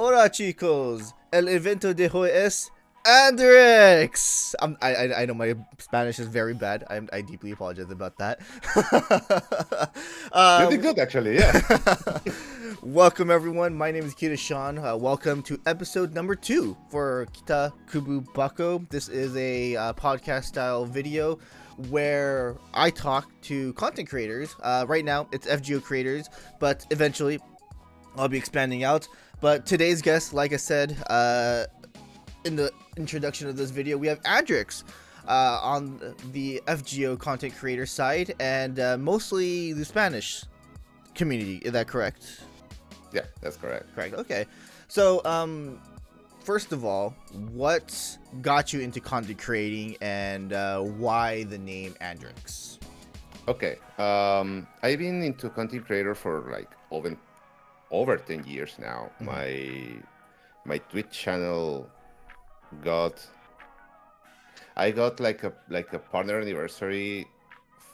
Hola chicos, el evento de hoy es Andraxxus. I know my Spanish is very bad. I deeply apologize about that. You did good, actually. Yeah. Welcome everyone. My name is KitaSean. Welcome to episode number 2 for KITAKUBU BAKO. This is a podcast style video where I talk to content creators. Right now it's FGO creators, but eventually I'll be expanding out. But today's guest, like I said, in the introduction of this video, we have Adranxxus on the FGO content creator side and mostly the Spanish community. Is that correct? Yeah, that's correct. Correct. Okay. So, first of all, what got you into content creating and why the name Adranxxus? Okay. I've been into content creator for like over 10 years now. My Twitch channel got I got like a partner anniversary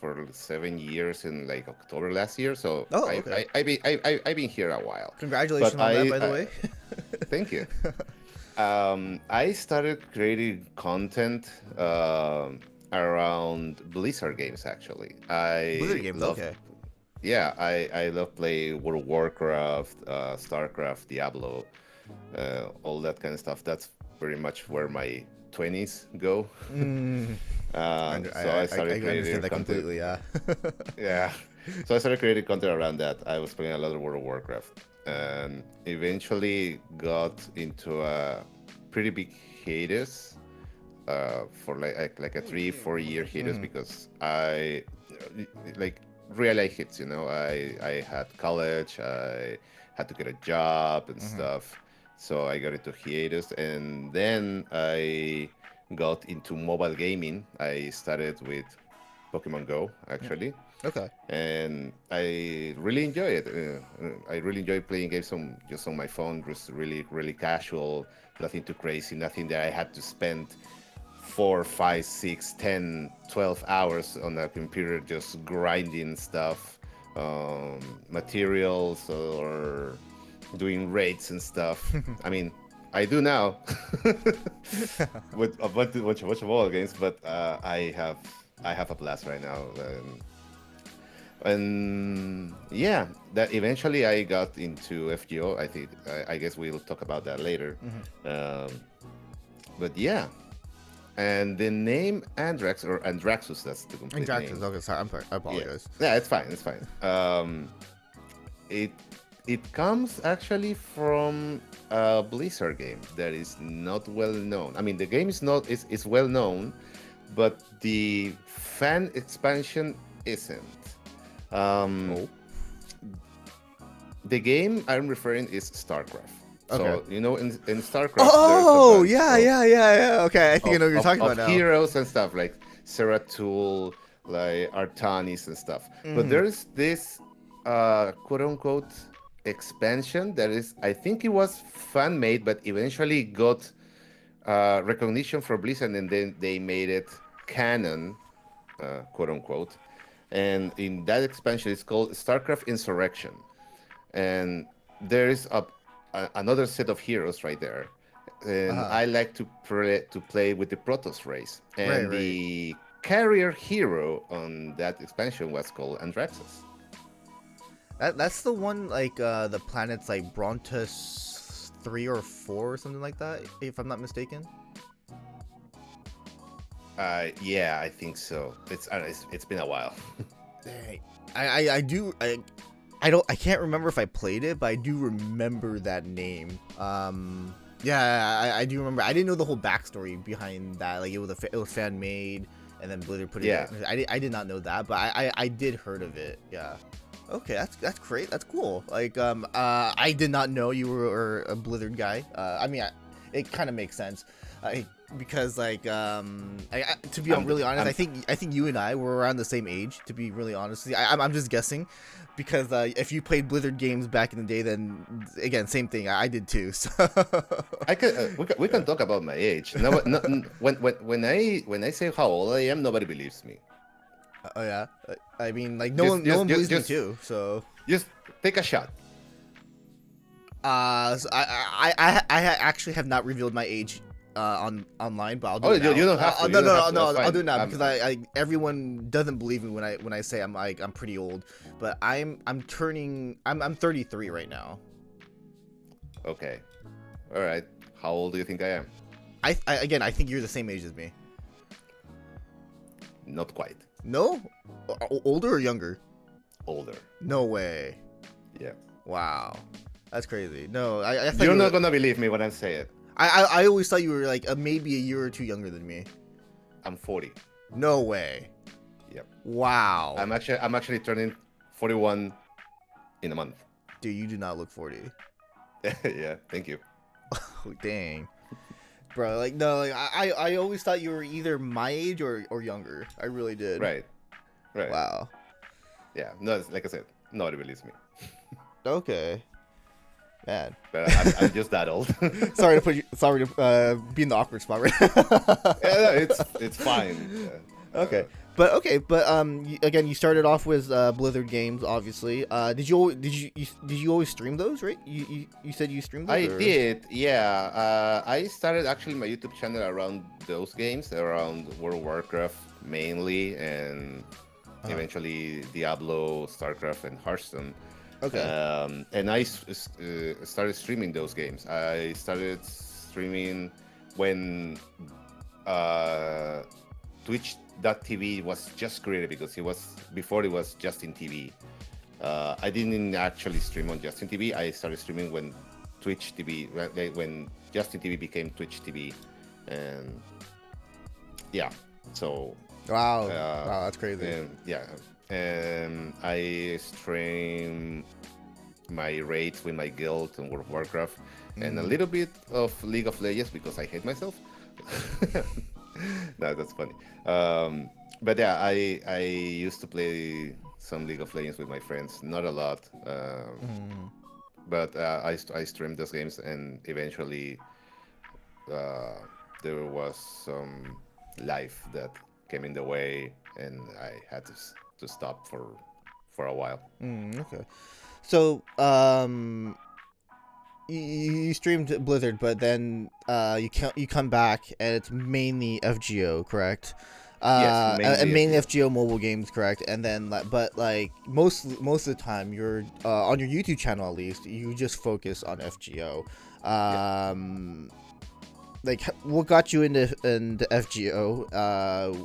for 7 years in like October last year. So Oh, okay. I've been here a while. Congratulations But on that, by the way. thank you. I started creating content around Blizzard games. Actually, Blizzard games. Okay. yeah, I love play World of Warcraft, StarCraft, Diablo, all that kind of stuff. That's pretty much where my 20s go. Mm, So I started I creating understand that content. completely. Yeah. Yeah, so I started creating content around that. I was playing a lot of World of Warcraft, and eventually got into a pretty big hiatus for like a 3-4 year hiatus because I like real life hits. I had college, I had to get a job and stuff, so I got into hiatus, and then I got into mobile gaming. I started with Pokemon Go actually, Okay. and I really enjoy it. I really enjoy playing games just on my phone, just really casual, nothing too crazy, nothing that I had to spend 4, 5, 6, 10, 12 hours on a computer just grinding stuff, materials, or doing raids and stuff. I mean, I do now with a bunch of mobile games, but I have a blast right now. And yeah, that eventually I got into FGO. I think I guess we'll talk about that later. Um, but yeah, and the name Andrax or Andraxxus, that's the complete Andraxxus. name. Okay, sorry. I'm sorry. I Yeah, apologize. yeah, it's fine. It's fine. It it comes actually from a Blizzard game that is not well known. I mean, the game is not is well known, but the fan expansion isn't. Um, Oh. the game I'm referring is StarCraft. Okay. So in StarCraft there's a Oh, bunch yeah, of yeah, yeah, yeah. Okay, I think I of, know what you're of, talking of about now. heroes and stuff like Seratul, like Artanis and stuff. But Mm-hmm. there's this quote unquote expansion that is, I think it was fan made, but eventually got recognition for Blizzard, and then they made it canon, quote unquote. And in that expansion, it's called StarCraft Insurrection, and there is another set of heroes right there, and Uh-huh. I like to play with the Protoss race, Right, and right. the carrier hero on that expansion was called Andraxxus. That's the one like the planets like Brontus 3 or 4 or something like that, if I'm not mistaken. Yeah, I think so. It's been a while. Dang. I do I can't remember if I played it, but I do remember that name. Yeah, I do remember. I didn't know the whole backstory behind that. Like it was fan made, and then Blizzard put it. Yeah, I did not know that, but I did heard of it. Yeah. Okay, that's great. That's cool. Like I did not know you were a Blizzard guy. I mean, it kind of makes sense. Because like to be I'm really honest, I'm I think you and I were around the same age. To be really honest, I'm just guessing, because if you played Blizzard games back in the day, then again, same thing. I did too. So I can we can talk about my age. No, when I say how old I am, nobody believes me. oh yeah, I mean like Just no just one just believes me just too. So just take a shot. So I actually have not revealed my age online, but I'll do Oh, it now. you don't have to. No, You don't have to. no, That's I'll do fine. it now because I everyone doesn't believe me when I say I'm pretty old, but I'm 33 right now. Okay. All right. How old do you think I am? I think you're the same age as me. Not quite. No, older or younger? Older. No way. Yeah. Wow, that's crazy. No, I thought You're you not were, gonna believe me when I say it. I always thought you were like maybe a year or two younger than me. I'm 40. No way. Yep. Wow. I'm actually turning 41 in a month. Dude, you do not look 40. Yeah. Thank you. Oh, dang. Bro, like no, like I always thought you were either my age or younger. I really did. Right. Right. Wow. Yeah. No, like I said, nobody believes me. Okay. Man. But I'm just that old. Sorry to be in the awkward spot right now. Yeah, no, it's fine. Okay. But again, you started off with Blizzard games, obviously. Did you always stream those, right? You said you streamed those? I or? did, yeah. I started actually my YouTube channel around those games, around World of Warcraft mainly, and eventually Diablo, StarCraft, and Hearthstone. Okay. And I started streaming those games. I started streaming when Twitch.tv was just created because before it was Justin TV. I didn't actually stream on Justin TV. I started streaming when Twitch TV, when Justin TV became Twitch TV, and yeah. So Wow, that's crazy. and yeah, and I stream my raids with my guild in World of Warcraft, and a little bit of League of Legends because I hate myself. No, that's funny. But yeah, I used to play some League of Legends with my friends, not a lot, but I streamed those games, and eventually there was some life that came in the way, and I had to stop for a while. Okay. So, you streamed Blizzard, but then you come back and it's mainly FGO, correct? Yes, And mainly FGO. FGO mobile games, correct? And then, but like most of the time, you're on your YouTube channel at least, you just focus on FGO. Like, what got you into FGO?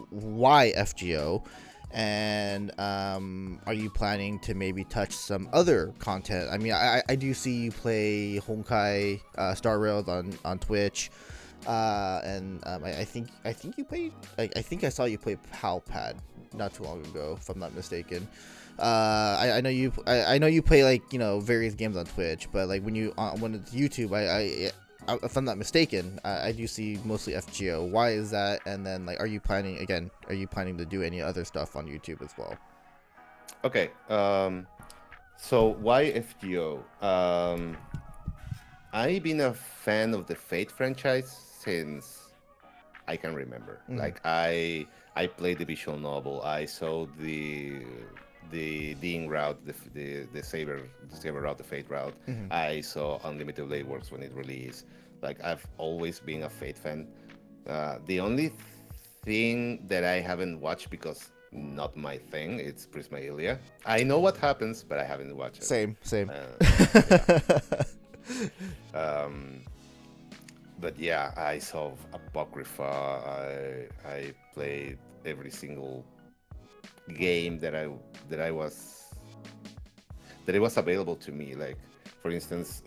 Why FGO? And are you planning to maybe touch some other content? I mean, I do see you play Honkai Star Rails on Twitch, and I think you played. I think I saw you play Palpad not too long ago, if I'm not mistaken. I know you play like various games on Twitch, but like when it's YouTube, if I'm not mistaken, I do see mostly FGO. Why is that? And then, like, are you planning to do any other stuff on YouTube as well? Okay. So why FGO? I've been a fan of the Fate franchise since I can remember. Like I played the visual novel. I saw the Ding route, the saber route, the Fate route. I saw Unlimited Blade Works when it released. Like I've always been a Fate fan. The only thing that I haven't watched because not my thing, it's Prisma Ilia. I know what happens, but I haven't watched it. Same. But yeah, I saw Apocrypha. I played every single game that it was available to me. Like for instance,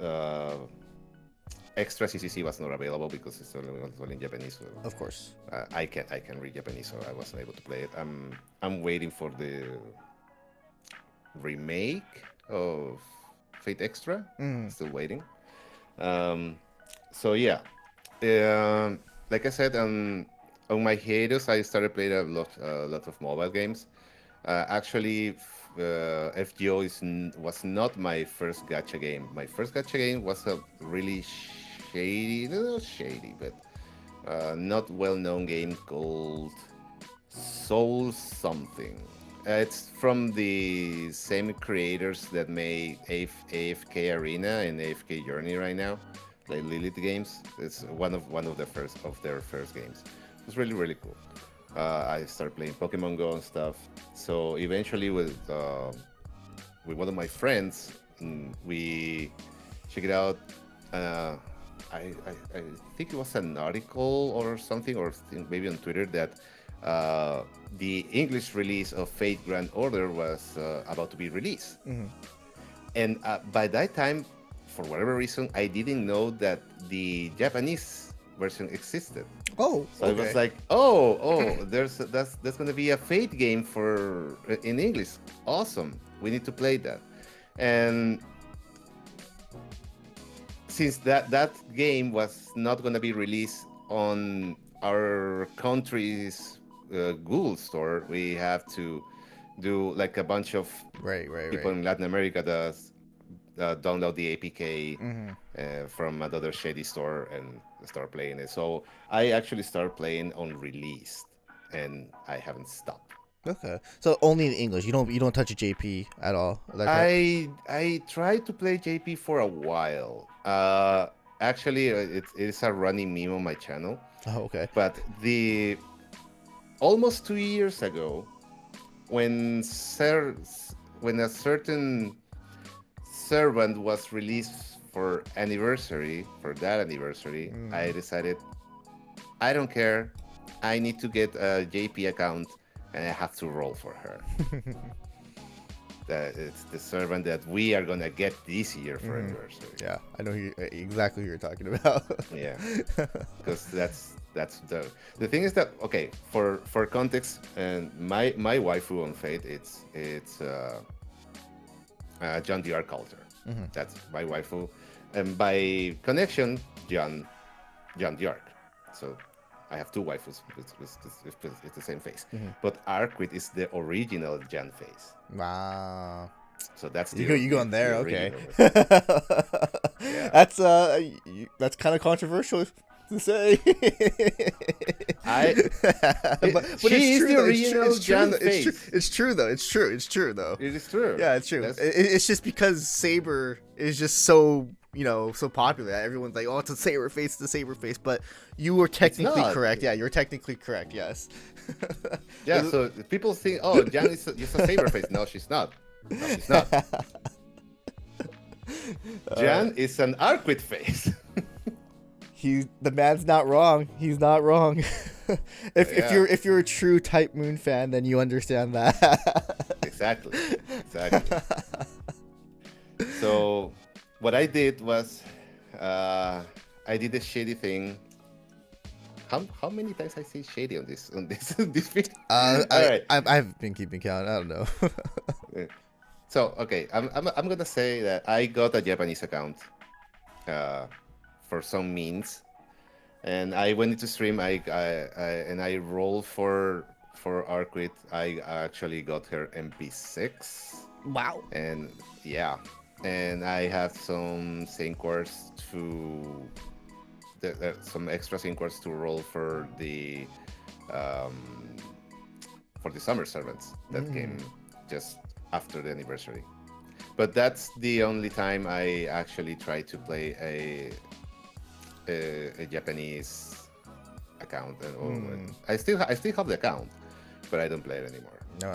Extra CCC was not available because it's only in Japanese. So, Of course. I can read Japanese, so I wasn't able to play it. I'm waiting for the remake of Fate Extra. Still waiting. So yeah, like I said, on my hiatus, I started playing a lot of mobile games. Actually, FGO was not my first gacha game. My first gacha game was a really shady, but not well-known game called Soul something. It's from the same creators that made AFK Arena and AFK Journey right now, like Lilith Games. It's one of their first games. It's really really cool. I started playing Pokemon Go and stuff. So eventually, with one of my friends, we checked it out. Uh, I think it was an article or something, or maybe on Twitter that the English release of Fate Grand Order was about to be released. And by that time, for whatever reason, I didn't know that the Japanese version existed. Oh, So it was like, that's gonna be a Fate game for in English. Awesome, we need to play that. And since that game was not gonna be released on our country's Google store, we have to do like a bunch of right. people in Latin America that download the APK from another shady store and start playing it. So I actually started playing on release, and I haven't stopped. Okay, so only in English. You don't touch a JP at all. Is that correct? I tried to play JP for a while. Actually, it is a running meme on my channel. Oh, okay. But the almost 2 years ago, when a certain servant was released for that anniversary, I decided I don't care. I need to get a JP account, and I have to roll for her. That it's the servant that we are gonna get this year for anniversary. Yeah, I know exactly who you're talking about. Yeah, because that's the thing is that, okay, for context, and my waifu on Fate, it's John the Arc Culture. That's my waifu, and by connection, John the Arc. So I have two waifus with the same face, but Arquid is the original Jan face. Wow. So that's You going there? Okay. Yeah. That's kind of controversial to say. But she is the original Jan face. It's true though. It's true though. It is true. Yeah, it's true. It's just because Saber is just so, so popular. Everyone's like, oh, it's a Saber face, but you were technically correct. Yeah, you're technically correct. Yes. Yeah. So people think, oh, Jan is just a Saber face. No, she's not. No, she's not. Jan is an Arquid face. The man's not wrong. He's not wrong. If you're a true Type Moon fan, then you understand that. Exactly. So what I did was I did a shady thing. How many times I say shady on this video? Right. I haven't been keeping count. I don't know. So okay, I'm gonna say that I got a Japanese account for some means, and I went into stream. I rolled for Arquid. I actually got her MP6. Wow. And yeah, and I have some Syncores to some extra Syncores to roll for the summer servants that came just after the anniversary. But that's the only time I actually try to play a Japanese account. I still have the account, but I don't play it anymore. No,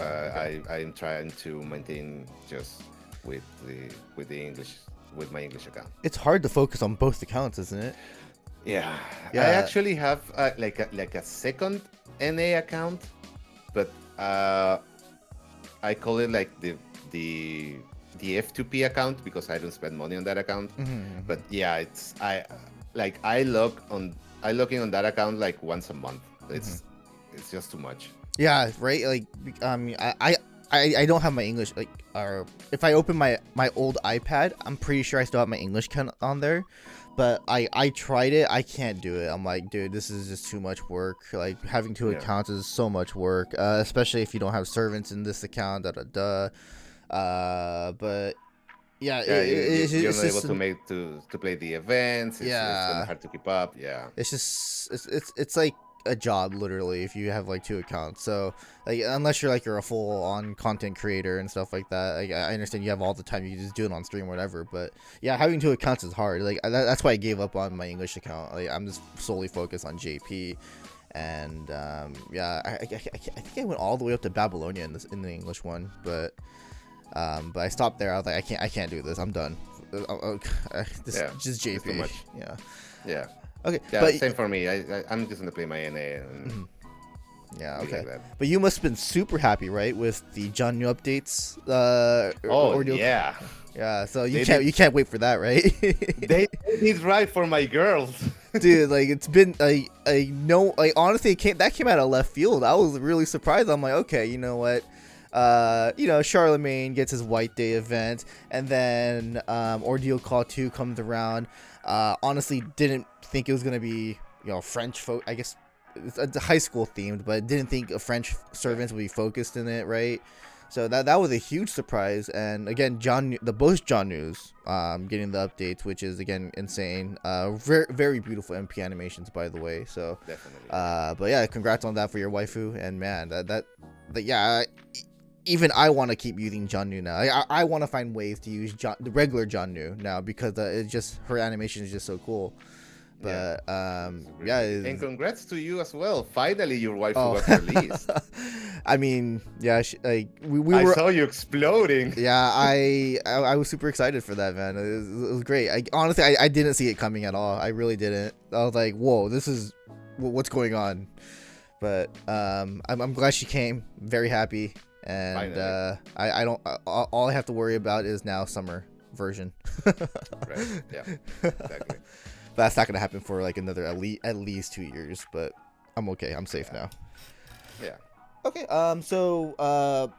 I'm trying to maintain just with the English, with my English account. It's hard to focus on both accounts, isn't it? Yeah. I actually have like a second NA account, but I call it like the F2P account because I don't spend money on that account. But yeah, I log in on that account like once a month. It's just too much. Yeah, right. Like, I don't have my English, like, or if I open my old iPad, I'm pretty sure I still have my English account on there. But I tried it. I can't do it. I'm like, dude, this is just too much work. Like, having two accounts is so much work, especially if you don't have servants in this account. But yeah, you're not able to play the events. It's hard to keep up. Yeah, it's just it's like a job literally if you have like 2 accounts. So like unless you're a full on content creator and stuff like that. Like I understand you have all the time, you can just do it on stream or whatever, but yeah, having 2 accounts is hard. Like that's why I gave up on my English account. Like I'm just solely focused on JP. And yeah, I think I went all the way up to Babylonia in the English one, but I stopped there. I was like, I can't do this. I'm done. Just JP. It's too much. Yeah. Okay. Yeah, but same for me. I'm just gonna play my NA and yeah. be Okay. like that. But you must have been super happy, right, with the John New updates? Ordeal? Yeah. Yeah. So you can't wait for that, right? They did right for my girls. Dude, like it's been honestly that came out of left field. I was really surprised. I'm like, okay, you know what? Charlemagne gets his White Day event, and then Ordeal Call 2 comes around. Honestly, didn't think it was gonna be French folk. I guess it's high school themed, but didn't think French servants would be focused in it, right? So that was a huge surprise. And again, both John News getting the updates, which is again insane. Very, very beautiful MP animations, by the way. So Definitely. but yeah, congrats on that for your waifu. And man, yeah. Even I want to keep using John New now. I want to find ways to use the regular John New now because it's just her animation is just so cool. But and congrats to you as well. Finally, your waifu was released. I mean, yeah, I saw you exploding. Yeah, I was super excited for that, man. It was great. Honestly, I didn't see it coming at all. I really didn't. I was like, whoa, this is what's going on. But I'm glad she came. Very happy. And I don't. All I have to worry about is now summer version. Right. Yeah. Exactly. That's not gonna happen for like another at least 2 years. But I'm okay. I'm safe now. Yeah. Okay. So. Oh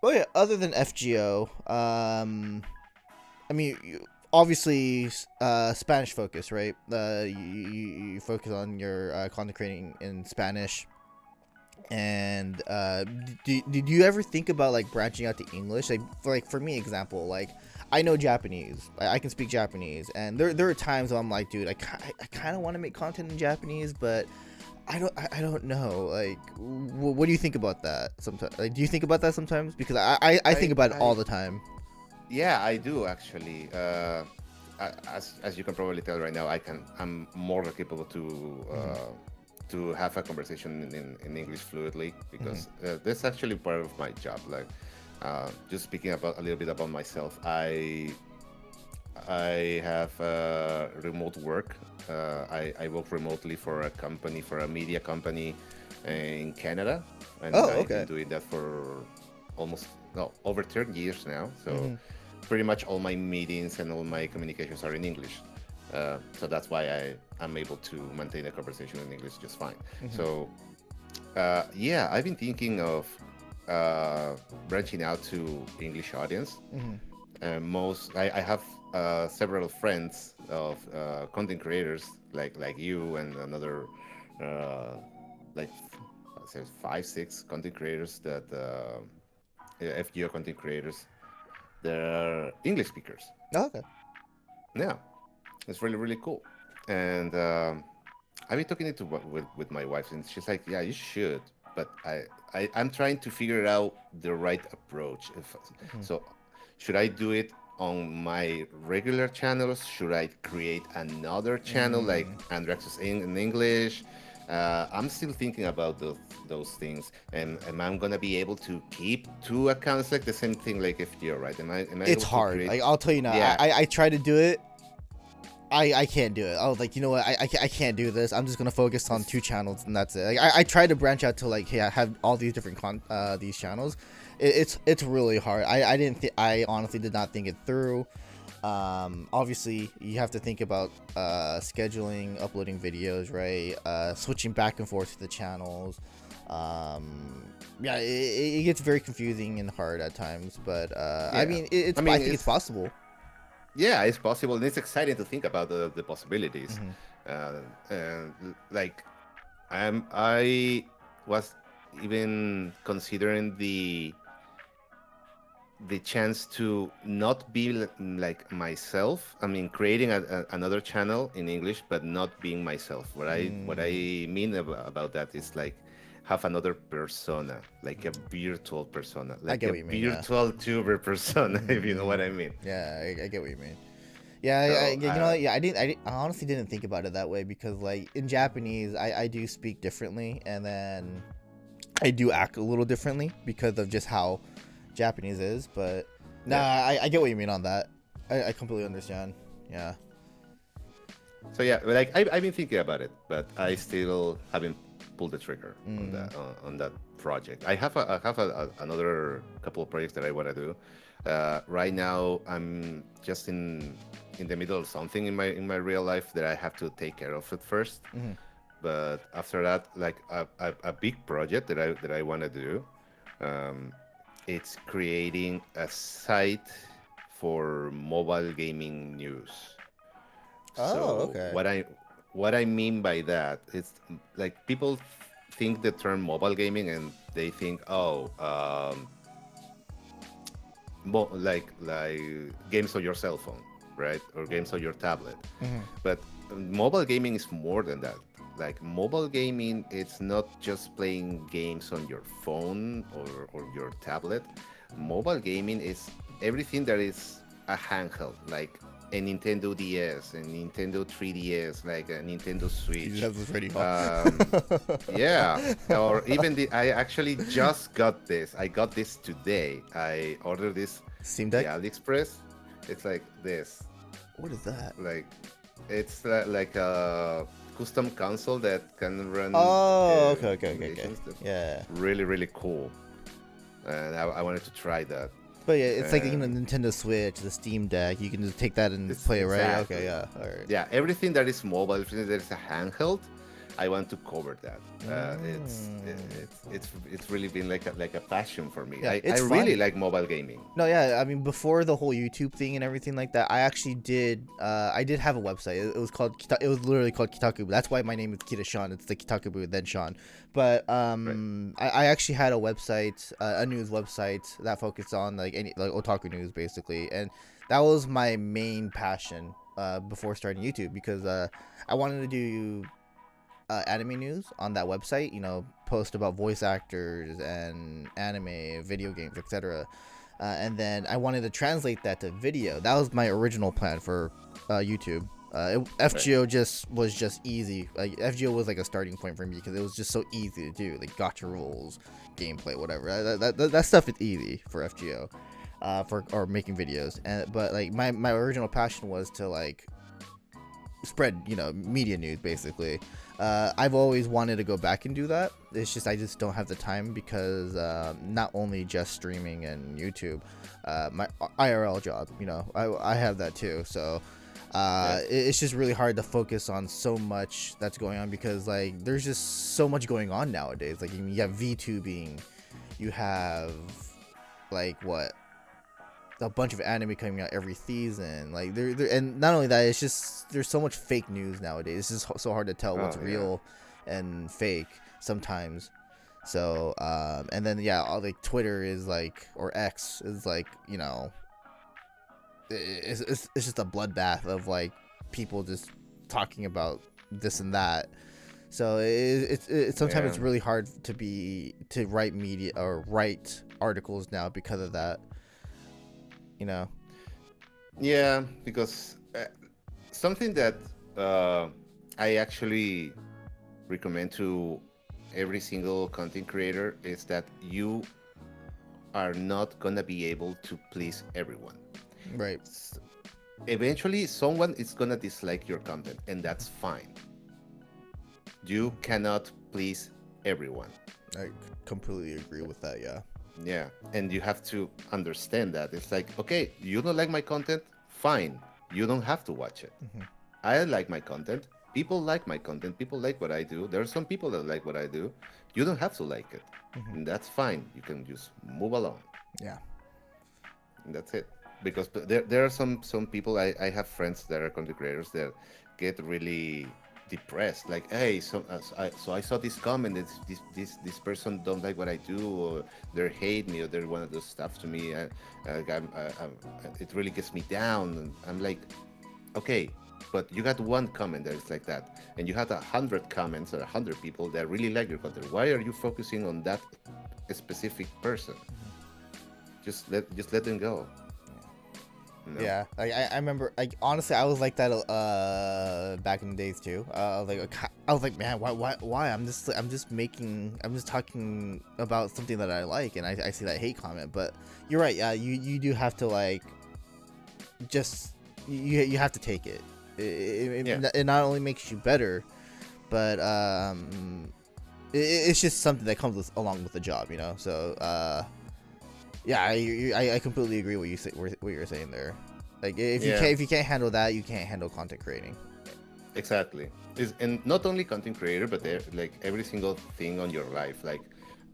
yeah. Other than FGO. I mean, obviously, Spanish focus, right? You focus on your content creating in Spanish. And did you ever think about like branching out to English? Like for me, example, like I know Japanese, I can speak Japanese, and there are times where I'm like, dude, I kind of want to make content in Japanese, but I don't know. Like, what do you think about that? Sometimes, like, do you think about that sometimes? Because I think about it all the time. Yeah, I do actually. As you can probably tell right now, I'm more than capable to have a conversation in English fluidly because that's actually part of my job. Like, just speaking about a little bit about myself, I have remote work. I work remotely for a media company in Canada, and I've been doing that for over 30 years now. So pretty much all my meetings and all my communications are in English. So that's why I'm able to maintain a conversation in English just fine. So yeah, I've been thinking of branching out to English audience. I have several friends of content creators like you and another like 5-6 content creators that FGO content creators. They're English speakers. Oh, okay. Yeah. It's really, really cool. And I've been talking it with my wife, and she's like, yeah, you should. But I'm trying to figure out the right approach. So should I do it on my regular channels? Should I create another channel like Andraxxus in English? I'm still thinking about those things. And am I going to be able to keep 2 accounts like the same thing like FGO, right? Am I it's hard. Create... Like, I'll tell you now. Yeah. I try to do it. I can't do it. I was like, you know what? I can't do this. I'm just gonna focus on 2 channels and that's it. Like I tried to branch out to like, hey, I have all these different these channels. It's really hard. I honestly did not think it through. Obviously you have to think about scheduling, uploading videos, right? Switching back and forth to the channels. Yeah, it gets very confusing and hard at times. But I think it's possible. Yeah, it's possible, and it's exciting to think about the possibilities. Like, I was even considering the chance to not be like myself. I mean, creating another channel in English, but not being myself. What I mean about that is like have another persona, like a virtual persona, I like get a what you mean. Yeah. virtual tuber persona, if you know what I mean. Yeah, I get what you mean. Yeah, So, you know what? Yeah, I honestly didn't think about it that way because, like, in Japanese, I do speak differently, and then I do act a little differently because of just how Japanese is. But nah, yeah. I get what you mean on that. I completely understand. Yeah. So yeah, like I've been thinking about it, but I still haven't pulled the trigger on that project. I have another couple of projects that I want to do. Right now, I'm just in the middle of something in my real life that I have to take care of it first. Hmm. But after that, like a big project that I want to do, um, it's creating a site for mobile gaming news. Oh, So okay. what I mean by that is like people think the term mobile gaming and they think, oh, like games on your cell phone, right, or games on your tablet. Hmm. But mobile gaming is more than that. Like mobile gaming, it's not just playing games on your phone or your tablet. Mobile gaming is everything that is a handheld, like a Nintendo DS, a Nintendo 3DS, like a Nintendo Switch. That was pretty hard. Yeah, or even I actually just got this. I got this today. I ordered this Steam the Deck. AliExpress. It's like this. What is that? Like it's like a custom console that can run Oh, okay. emulations. That's Yeah. really really cool, and I wanted to try that. But yeah, it's like, And Nintendo Switch, the Steam Deck. You can just take that and it's play it, right? Okay, exactly yeah, all right. yeah, everything that is mobile, everything that is a handheld, I want to cover that. It's really been like a passion for me. Yeah, I it's really fun. like mobile gaming. No, yeah, I mean, before the whole YouTube thing and everything like that, I actually did. I did have a website. It was called. It was literally called KitaKubu. That's why my name is KitaSean. It's the KitaKubu then Sean. But Right. I actually had a website, a news website that focused on like any like otaku news basically, and that was my main passion before starting YouTube because I wanted to do anime news on that website. Post about voice actors and anime, video games, etc. And then I wanted to translate that to video. That was my original plan for YouTube. Right. FGO was just easy. Like FGO was like a starting point for me because it was just so easy to do. Like gotcha rules, gameplay, whatever. That stuff is easy for FGO, for or making videos. But like my original passion was to like spread media news basically. I've always wanted to go back and do that. It's just I just don't have the time because not only just streaming and YouTube, my IRL job, I have that too. So Yeah. it's just really hard to focus on so much that's going on because like there's just so much going on nowadays. Like you have VTubing, you have like what, a bunch of anime coming out every season. Like and not only that, it's just there's so much fake news nowadays. It's just so hard to tell what's Oh yeah. real and fake sometimes. So and then yeah, like Twitter is like, or X is like, it's just a bloodbath of like people just talking about this and that. So sometimes Yeah. it's really hard to write media or write articles now because of that. You know. Yeah, because something that uh, I actually recommend to every single content creator is that you are not gonna be able to please everyone. Right. S- Eventually, someone is gonna dislike your content, and that's fine. You cannot please everyone. I completely agree with that. Yeah. Yeah, and you have to understand that it's like, okay, you don't like my content, fine. You don't have to watch it. Hmm. I like my content. People like my content. People like what I do. There are some people that like what I do. You don't have to like it. Hmm. And that's fine. You can just move along. Yeah. And that's it. Because there are some people, I have friends that are content creators that get really depressed. Like, hey, so I saw this comment. This person don't like what I do, or they hate me, or they want to do stuff to me. It really gets me down. And I'm like, okay, but you got one comment that is like that, and you had 100 comments or 100 people that really like your content. Why are you focusing on that specific person? Just let them go. No. Yeah, like I remember, like honestly, I was like that back in the days too. I was like, man, why? I'm just talking about something that I like, and I see that hate comment. But you're right. Yeah, you do have to like, just you have to take it. It not only makes you better, but it's just something that comes along with the job, you know. So yeah, I completely agree what you're saying there. Like if you can't handle that, you can't handle content creating. Exactly. And not only content creator, but like every single thing on your life. Like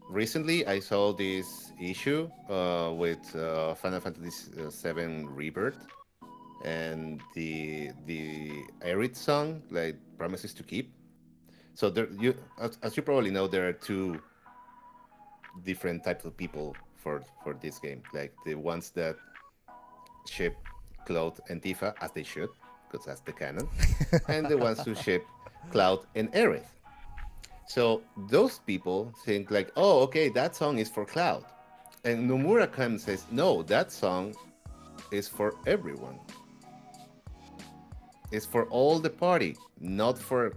recently, I saw this issue with Final Fantasy VII Rebirth, and the Aerith song, like Promises to Keep. So as you probably know, there are two different types of people for this game. Like the ones that ship Cloud and Tifa as they should, because that's the canon, and the ones who ship Cloud and Aerith. So those people think like, oh, okay, that song is for Cloud, and Nomura comes and says, no, that song is for everyone. It's for all the party, not for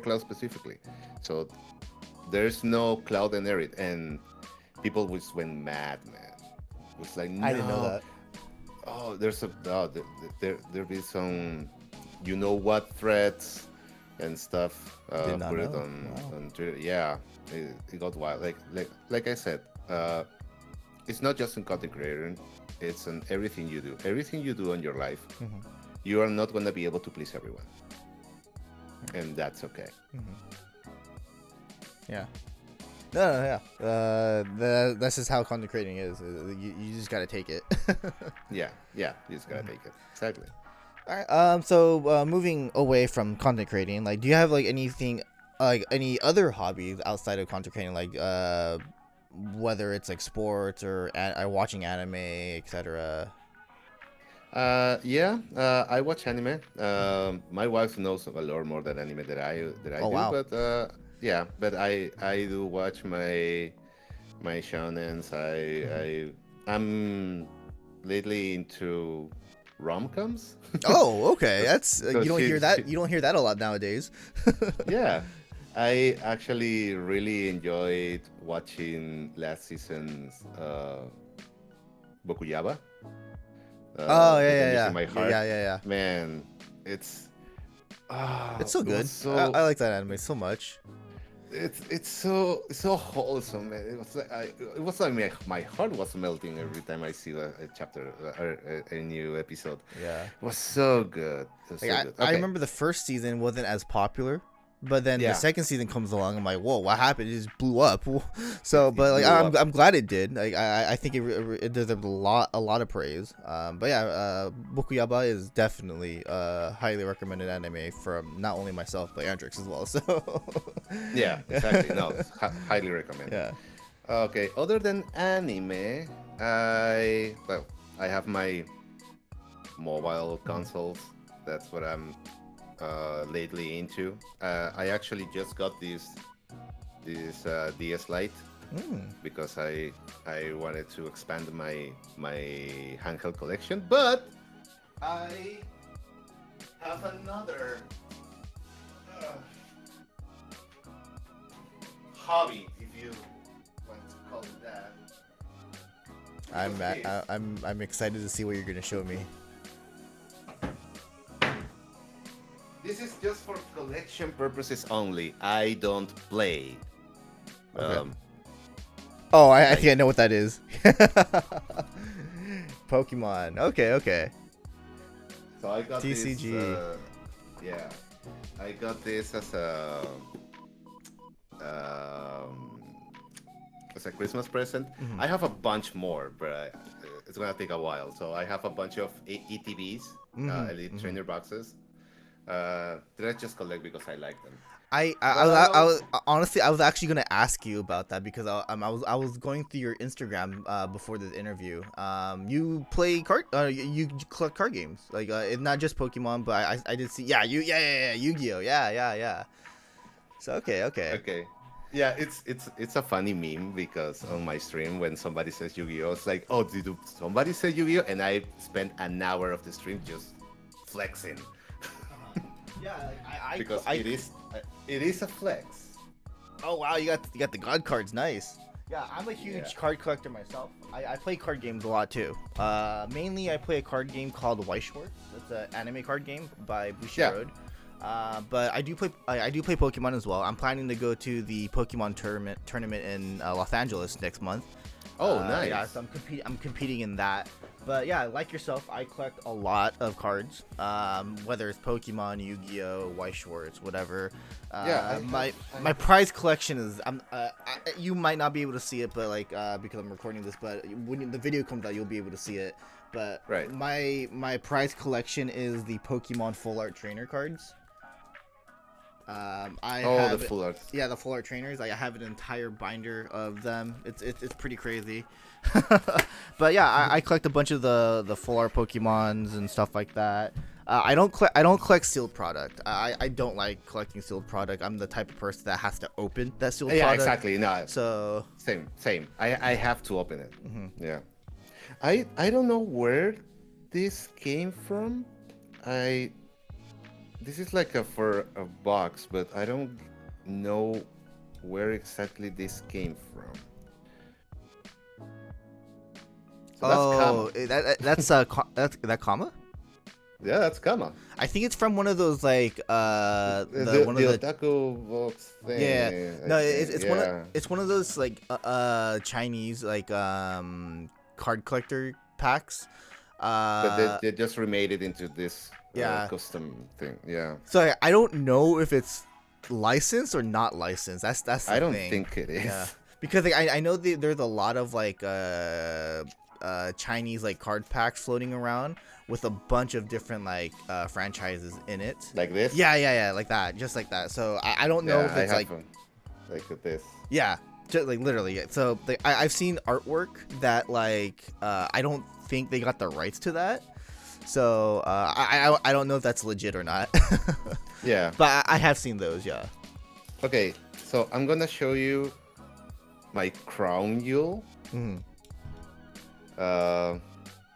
Cloud specifically. So there's no Cloud and Aerith, and people just went mad, man. It was like, I didn't know no, that. oh, there be some, you know what, threats and stuff. Did not Put it know. Wow. on Twitter. Yeah, it got wild. Like I said, it's not just in content creating. It's in everything you do. Everything you do in your life, Mm-hmm. you are not gonna be able to please everyone, and that's okay. Mm-hmm. Yeah. No, yeah. That's just how content creating is. You just gotta take it. Yeah, you just gotta take it. Exactly. All right. So moving away from content creating, like, do you have like anything, like any other hobbies outside of content creating, like whether it's like sports or watching anime, etc. Yeah, I watch anime. My wife knows a lot more than anime that I Oh do, wow. but yeah, but I do watch my shonens. I'm lately into rom-coms. Oh, okay. That's So you don't hear that. You don't hear that a lot nowadays. yeah, I actually really enjoyed watching last season's Bokuyaba, Oh yeah, with the yeah, Missing yeah, My yeah, Heart. yeah, yeah, yeah. Man, it's It's so it was good. so I like that anime so much. it's so wholesome, man. It was like my heart was melting every time I see a chapter or a new episode. Yeah. It was so good. It was Like so good. I Okay, remember the first season wasn't as popular, but then the yeah, second season comes along. I'm like, whoa, what happened? It just blew up. it, So, it but like, blew up. I'm glad it did. Like, I think it deserved a lot of praise. But yeah, Bokuyaba is definitely highly recommended anime from not only myself but Andrix as well. So, Yeah, exactly. No, highly recommend. yeah. Okay, other than anime, I have my mobile consoles. That's what I'm lately into. I actually just got this DS Lite Mm. because I wanted to expand my handheld collection, but I have another uh, hobby, if you want to call it that. I'm excited to see what you're gonna show me. This is just for collection purposes only. I don't play. Okay. Um, Oh, I like think I know what that is. Pokemon. Okay, okay. so, I got this. TCG. Yeah, I got this um, as a Christmas present. Mhm. I have a bunch more, but it's gonna take a while. So I have a bunch of ETBs, Mhm. Elite Mhm. Trainer boxes. Did I just collect because I like them? I But was, I honestly, I was actually gonna ask you about that because I was going through your Instagram before this interview. You play you collect card games, like it's not just Pokemon, but I did see, yeah, Yu-Gi-Oh, yeah. So okay. okay. Yeah, it's a funny meme because on my stream when somebody says Yu-Gi-Oh, it's like, oh, somebody say Yu-Gi-Oh, and I spent an hour of the stream just flexing Yeah, like, because it is a flex. oh wow, you got the god cards, nice. Yeah, I'm a huge Yeah. card collector myself. I play card games a lot too. Mainly I play a card game called White Schwartz. It's an anime card game by Yeah. Bushiroad. But I do play Pokemon as well. I'm planning to go to the Pokemon tournament in Los Angeles next month. Oh, nice. Yeah, so I'm competing in that. But yeah, like yourself, I collect a lot of cards. Whether it's Pokemon, Yu-Gi-Oh, White Schwartz, whatever. Yeah, My prize collection is you might not be able to see it, but like because I'm recording this, but when the video comes out, you'll be able to see it. But Right. my prize collection is the Pokemon full art trainer cards. I Oh, have the full art. yeah, the full art trainers. I have an entire binder of them. It's pretty crazy. But yeah, I collect a bunch of the full art Pokemons and stuff like that. I don't collect sealed product. I don't like collecting sealed product. I'm the type of person that has to open that sealed Yeah, product. exactly. No, So same. I have to open it. mhm. Yeah. I don't know where this came from. I This is like for a box, but I don't know where exactly this came from. So that's Oh, Kama. that's that comma. Yeah, that's Kama. I think it's from one of those like one The of the otaku box thing. yeah, no, I it's think. Yeah. it's one of those like Chinese like card collector packs. But they just remade it into this Yeah. custom thing. Yeah. So I don't know if it's licensed or not licensed. That's the I don't thing. think it is. Yeah, because like, I know there's a lot of like Chinese like card packs floating around with a bunch of different like franchises in it. Like this? Yeah, like that, just like that. So I don't know Yeah, if it's I like have like this. yeah, just like literally. So like, I've seen artwork that like I don't think they got the rights to that. So I don't know if that's legit or not. Yeah. But I have seen those, yeah. Okay, so I'm gonna show you my crown jewel. Mhm. I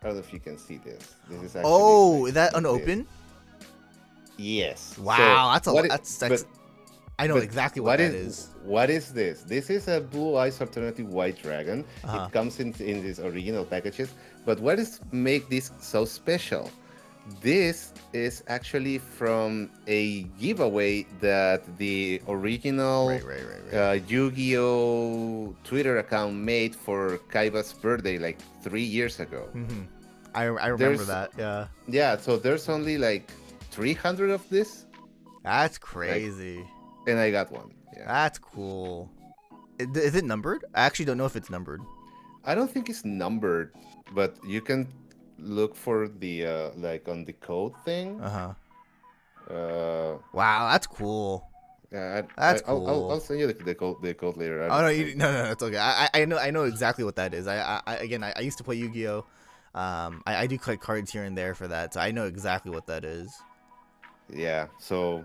don't know if you can see this. This is actually Oh, like is that this. unopened? Yes. Wow, So what that's but- I know but exactly what that is. What is this? This is a Blue Eyes Alternative White Dragon. Uh-huh. It comes in these original packages. But what is make this so special? This is actually from a giveaway that the original Right. Yu-Gi-Oh! Twitter account made for Kaiba's birthday like 3 years ago. Mm-hmm. I remember There's- that. Yeah, Yeah, so there's only like 300 of this, that's crazy. and I got one. Yeah. That's cool. Is it numbered? I actually don't know if it's numbered. I don't think it's numbered, but you can look for the like on the code thing. Wow, that's cool. Yeah, That's I'll cool. send you the code later. Oh no, no, it's okay. I know exactly what that is. I used to play Yu-Gi-Oh. I do collect cards here and there for that, so I know exactly what that is. Yeah, so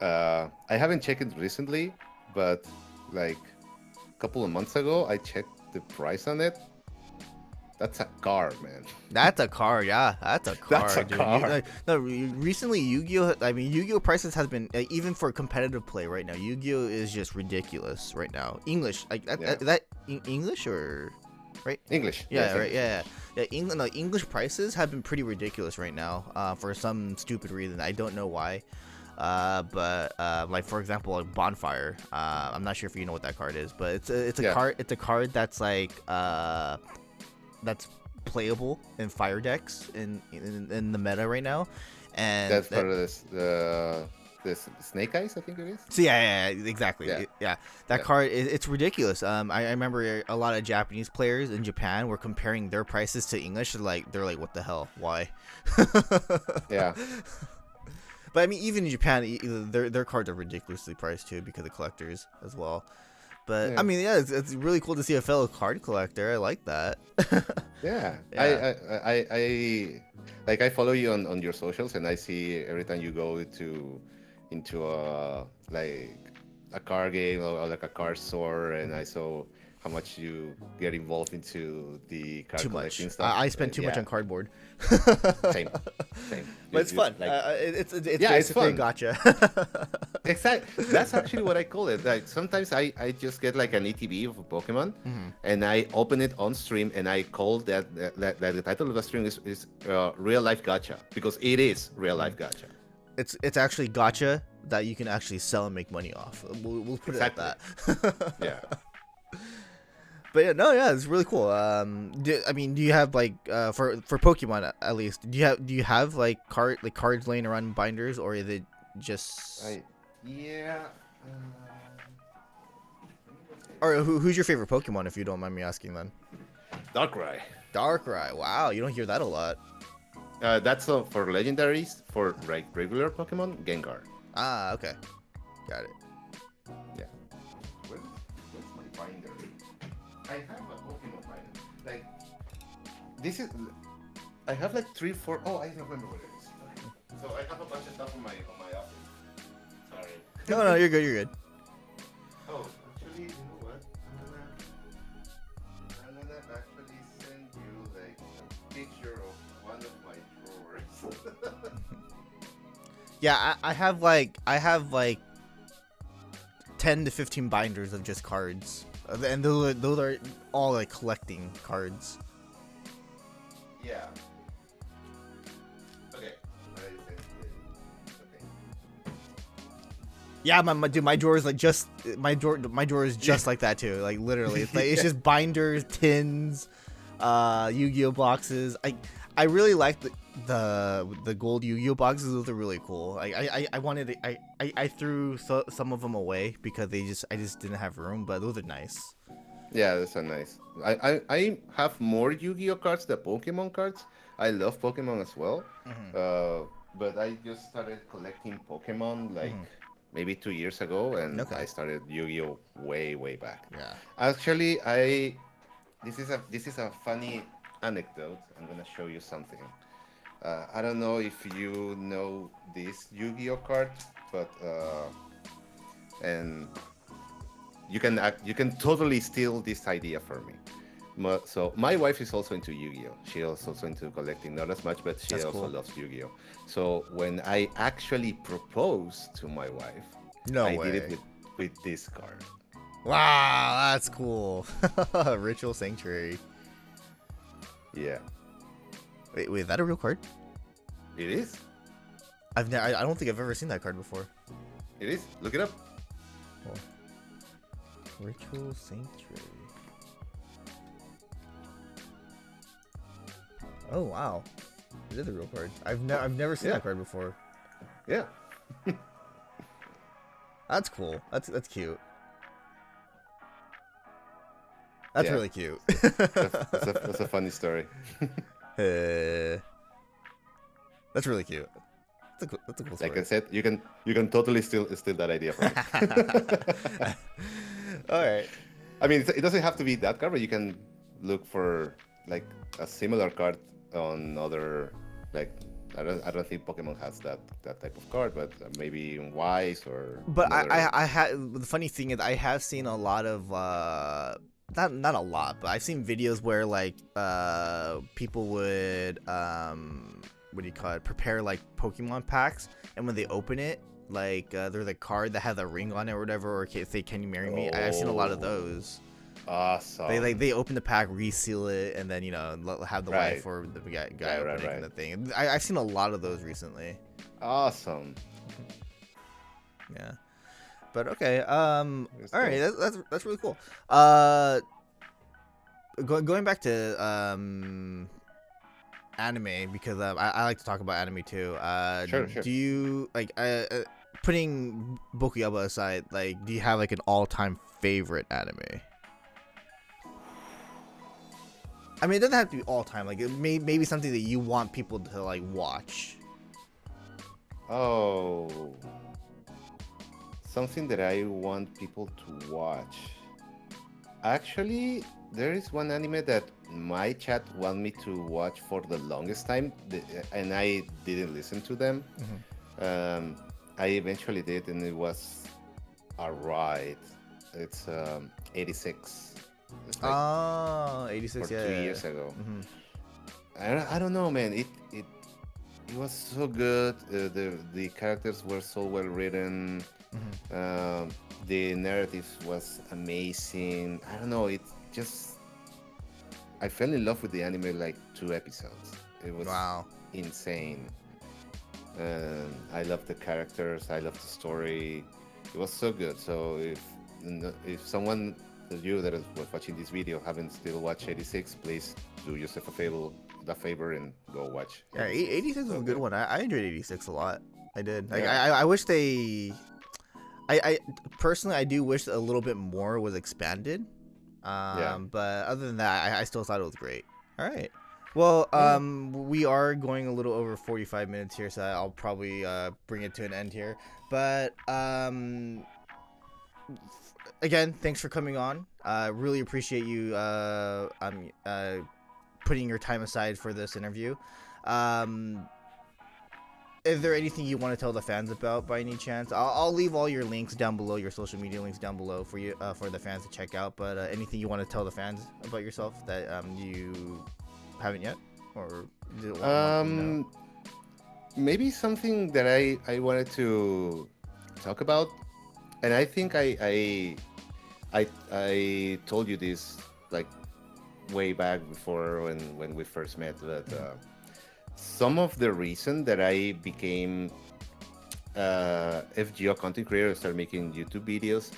I haven't checked it recently, but like a couple of months ago, I checked the price on it. That's a car, man. That's a car, yeah. That's a car, That's a dude. car. Recently, Yu-Gi-Oh. I mean, Yu-Gi-Oh prices has been even for competitive play right now. Yu-Gi-Oh is just ridiculous right now. English, like Yeah. is that English or right? English. Yeah, yes, right. English. Yeah. English prices have been pretty ridiculous right now. For some stupid reason, I don't know why. But like for example, like Bonfire. I'm not sure if you know what that card is, but it's a Yeah. card. It's a card that's like that's playable in fire decks in the meta right now, and That's part of this Snake Eyes, I think it is. so yeah, exactly. Yeah. That Yeah. card it's ridiculous. I remember a lot of Japanese players in Japan were comparing their prices to English. They're like, what the hell? Why? Yeah. But I mean, even in Japan, their cards are ridiculously priced too because of collectors as well. But Yeah. I mean, yeah, it's really cool to see a fellow card collector. I like that. Yeah. Yeah. I follow you on your socials, and I see every time you go into like a card game or like a card store, and I saw how much you get involved into the card Too much. collecting stuff. I spend too much Yeah, on cardboard. same, same. But it's fun. Like, It's yeah, it's basically a fun. gotcha. Exactly. That's actually what I call it. Like sometimes I just get like an ETB of a Pokemon, and I open it on stream, and I call that the title of the stream is real life gotcha, because it is real life gotcha. It's actually gotcha that you can actually sell and make money off. We'll put Exactly. it at that. Yeah. But yeah, no, yeah, it's really cool. I mean, do you have like for Pokemon at least? Do you have like cards laying around in binders, or is it just? Yeah. Or who's your favorite Pokemon, if you don't mind me asking? Then Darkrai. Darkrai. Wow, you don't hear that a lot. That's for legendaries. For like regular Pokemon, Gengar. Ah, okay, got it. Yeah. Where's my binder? I have a Pokemon binder. Like this is. I have like 3, 4. Oh, I remember what it is. Okay. So I have a bunch of stuff on my office. Sorry. No, you're good. You're good. Oh, actually, you know what? I'm gonna actually send you like a picture of one of my drawers. Yeah, I have like 10 to 15 binders of just cards, and those are all like collecting cards. Yeah. Okay. Okay. Yeah, my drawer is like just my drawer is just like that too. Like literally, it's like it's just binders, tins, Yu-Gi-Oh boxes. I really like the gold Yu-Gi-Oh boxes. Those are really cool. I wanted to, I threw some of them away because I just didn't have room, but those are nice. Yeah, that's so nice. I have more Yu-Gi-Oh cards than Pokemon cards. I love Pokemon as well. But I just started collecting Pokemon like maybe 2 years ago, and Okay. I started Yu-Gi-Oh way back. Yeah. Actually, this is a funny anecdote. I'm gonna show you something. I don't know if you know this Yu-Gi-Oh card, but and you can totally steal this idea from me. So my wife is also into Yu-Gi-Oh. She is also into collecting, not as much, but she That's also cool. loves Yu-Gi-Oh. So when I actually proposed to my wife, No I way. did it with this card. Wow, that's cool. Ritual Sanctuary. Yeah, Wait, is that a real card? it is. I don't think I've ever seen that card before. It is. Look it up. Oh. Ritual Sanctuary. Oh wow, it is a real card. I've never seen Yeah. that card before. Yeah. That's cool. That's cute. That's Yeah. really cute. That's a funny story. That's really cute. That's a cool story. Like I said, you can totally steal that idea from me. All right. I mean, it doesn't have to be that card, but you can look for like a similar card on other like I don't think Pokemon has that type of card, but maybe in Wise or. But another... I had the funny thing is I have seen a lot of not a lot, but I've seen videos where like people would what do you call it, prepare like Pokemon packs, and when they open it, like there's a card that has a ring on it or whatever, or say can you marry me. I've seen a lot of those. Awesome. They open the pack, reseal it, and then have the Right. wife or the guy Right, open right, it right. and the thing. I've seen a lot of those recently. Awesome. Yeah, but okay. That's All right, cool. that's really cool. Going back to anime, because I like to talk about anime too. Sure. Do you like putting Bokuyaba aside? Like, do you have like an all-time favorite anime? I mean, it doesn't have to be all time. Like, maybe something that you want people to like watch. Oh, something that I want people to watch. Actually, there is one anime that my chat want me to watch for the longest time, and I didn't listen to them. Hmm. Um, I eventually did, and it was alright. It's 86. It's like Oh, for 86, yeah, 2 years ago. yeah. Hmm. I don't know, man. It was so good. The characters were so well written. Hmm. Um, the narrative was amazing. I don't know. It just I fell in love with the anime like 2 episodes. It was Wow. insane. I love the characters. I love the story. It was so good. So if someone you that was watching this video haven't still watched 86, please do yourself a favor and go watch Yeah, 86. 86 was So a good good. one. I enjoyed 86 a lot. I did. Like, Yeah. I wish they. I personally, I do wish a little bit more was expanded. Yeah. But other than that, I still thought it was great. All right. Well, Yeah. we are going a little over 45 minutes here, so I'll probably bring it to an end here. But again, thanks for coming on. Really appreciate you putting your time aside for this interview. Um, is there anything you want to tell the fans about by any chance? I'll leave all your links down below, your social media links down below for you for the fans to check out. But anything you want to tell the fans about yourself that you haven't yet, or didn't want them to know? Um, Maybe something that I wanted to talk about, and I think I told you this like way back before when we first met, but some of the reason that I became FGO content creator, started making YouTube videos.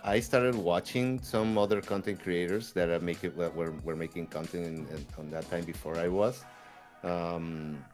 I started watching some other content creators that are making were making content on that time before I was. Um,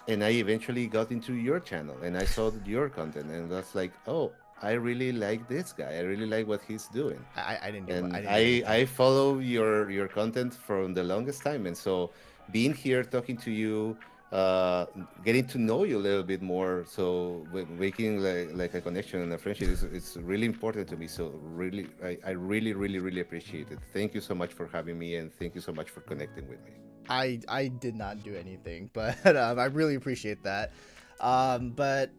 and I eventually got into your channel and I saw your content and was like, oh, I really like this guy. I really like what he's doing. I didn't do I And didn't do I anything. follow your content from the longest time. And so being here talking to you, uh, getting to know you a little bit more, so making like a connection and a friendship is it's really important to me. So really, I really appreciate it. Thank you so much for having me and thank you so much for connecting with me. I did not do anything, but I really appreciate that. But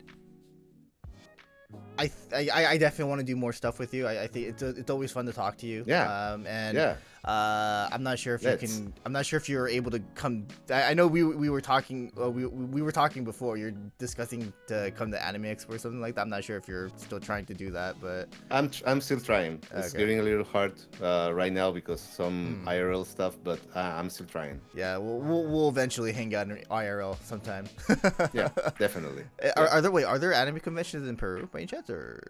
I definitely want to do more stuff with you. I think it's always fun to talk to you. Yeah, And yeah, I'm not sure if you let's. can. I'm not sure if you're able to come. I know we were talking. We were talking before. You're discussing to come to Anime Expo or something like that. I'm not sure if you're still trying to do that, but I'm still trying. It's okay. getting a little hard right now because some Hmm. IRL stuff, but I'm still trying. Yeah, we'll eventually hang out in IRL sometime. Yeah, definitely. Are, Yeah. are there wait? Are there anime conventions in Peru by any chance, or?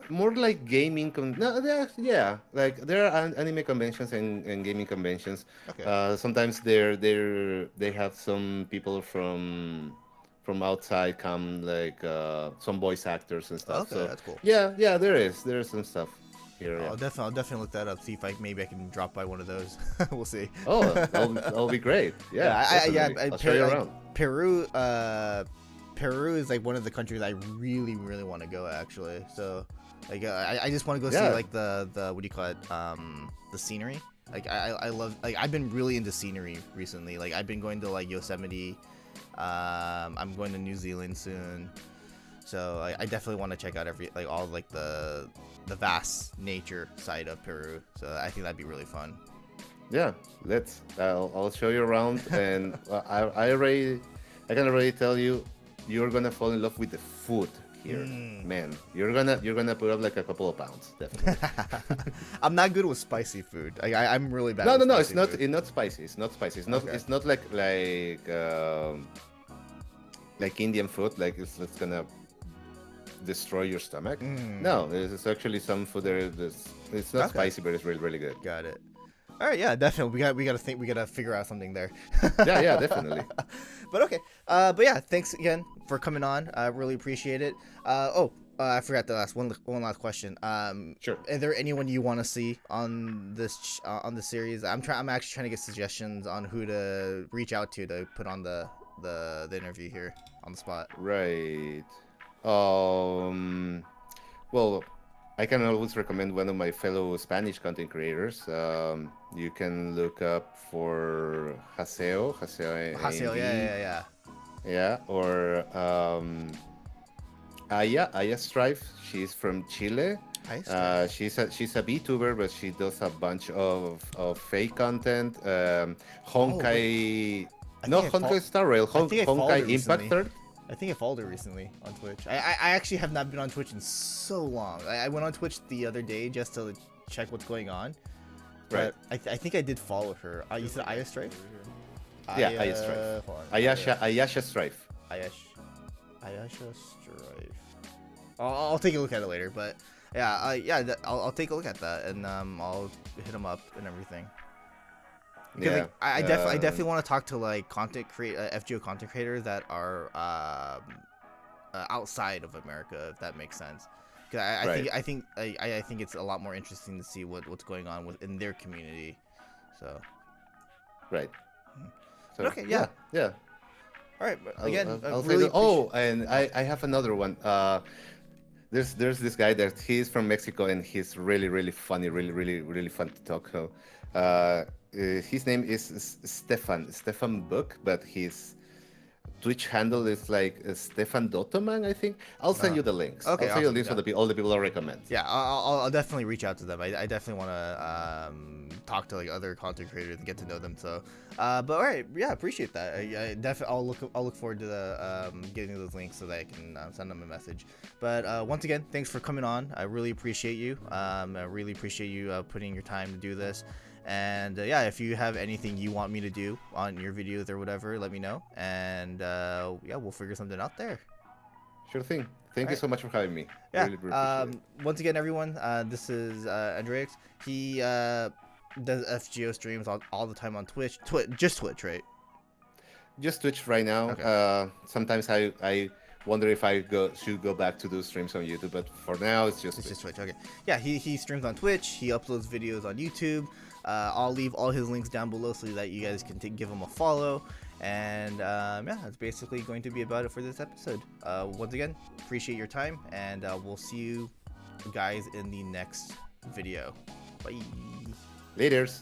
More like gaming. No, yeah, like there are anime conventions and gaming conventions. Okay. Sometimes they have some people from outside come, like some voice actors and stuff. Okay, So that's cool. yeah, there is some stuff here. Yeah. I'll definitely look that up. See if maybe I can drop by one of those. We'll see. Oh, that'll be great. Yeah, Yeah, definitely. I'll show you Like around. Peru. Peru is like one of the countries I really want to go actually. So, like, I just want to go see Yeah. like the what do you call it? The scenery. Like I love like I've been really into scenery recently. Like I've been going to like Yosemite. I'm going to New Zealand soon. So I definitely want to check out all like the vast nature side of Peru. So I think that'd be really fun. Yeah, let's. I'll show you around, and I can already tell you, you're gonna fall in love with the food here, Mm. man. You're gonna put up like a couple of pounds, definitely. I'm not good with spicy food. I'm really bad. No, with no, no. It's spicy not. food. It's not spicy. It's not spicy. It's not. Okay. It's not like Indian food. Like it's gonna destroy your stomach. Mm. No, it's actually some food there. It's not Okay. spicy, but it's really good. Got it. All right. Yeah. Definitely. We gotta figure out something there. Yeah, definitely. But okay. But yeah. Thanks again for coming on. I really appreciate it. I forgot to ask one last question. Sure. Is there anyone you want to see on this series? I'm actually trying to get suggestions on who to reach out to put on the the interview here on the spot. Right. Well, I can always recommend one of my fellow Spanish content creators. You can look up for Haseo Haseo, AMV, yeah. yeah, or Aya Strife. She's from Chile. Hi, Strife. She's a VTuber, but she does a bunch of fake content. Oh wait, Honkai, I no think Honkai Star Rail, I think I followed her Honkai Impact recently. Third. I think I followed her recently on Twitch. I actually have not been on Twitch in so long. I went on Twitch the other day just to check what's going on. Right. But I think I did follow her. You said Aya Strife? Yeah, Aya Strife. Ayasha Strife. Ayasha Strife. I'll take a look at it later, but yeah, I'll take a look at that and I'll hit him up and everything. Because Yeah. like, I definitely want to talk to like FGO content creators that are outside of America, if that makes sense. Because Right. I think it's a lot more interesting to see what's going on in their community. So. Right. So, But okay, yeah. Yeah. All right, but again, I'll say really. that. Oh, and I have another one. There's this guy that he's from Mexico and he's really funny, really fun to talk to. His name is Stefan Book, but his Twitch handle is like Stefan Dotoman, I think. I'll send you the links. Okay, I'll send you the awesome, links yeah. for all the people I recommend. Yeah, I'll definitely reach out to them. I definitely want to talk to like other content creators and get to know them. So, but all right, yeah, appreciate that. I definitely I'll look forward to the getting those links so that I can send them a message. But once again, thanks for coming on. I really appreciate you. I really appreciate you putting your time to do this. And yeah, if you have anything you want me to do on your videos or whatever, let me know. And yeah, we'll figure something out there. Sure thing. Thank you so much for having me. Yeah. Really appreciate it. Once again, everyone, this is Andraxxus. He does FGO streams all the time on Twitch. Just Twitch, right? Just Twitch right now. Okay. Sometimes I wonder if I should go back to do streams on YouTube, but for now it's just Twitch. Okay. Yeah, he streams on Twitch. He uploads videos on YouTube. I'll leave all his links down below so that you guys can give him a follow. And yeah, that's basically going to be about it for this episode. Once again, appreciate your time, and we'll see you guys in the next video. Bye. Laters.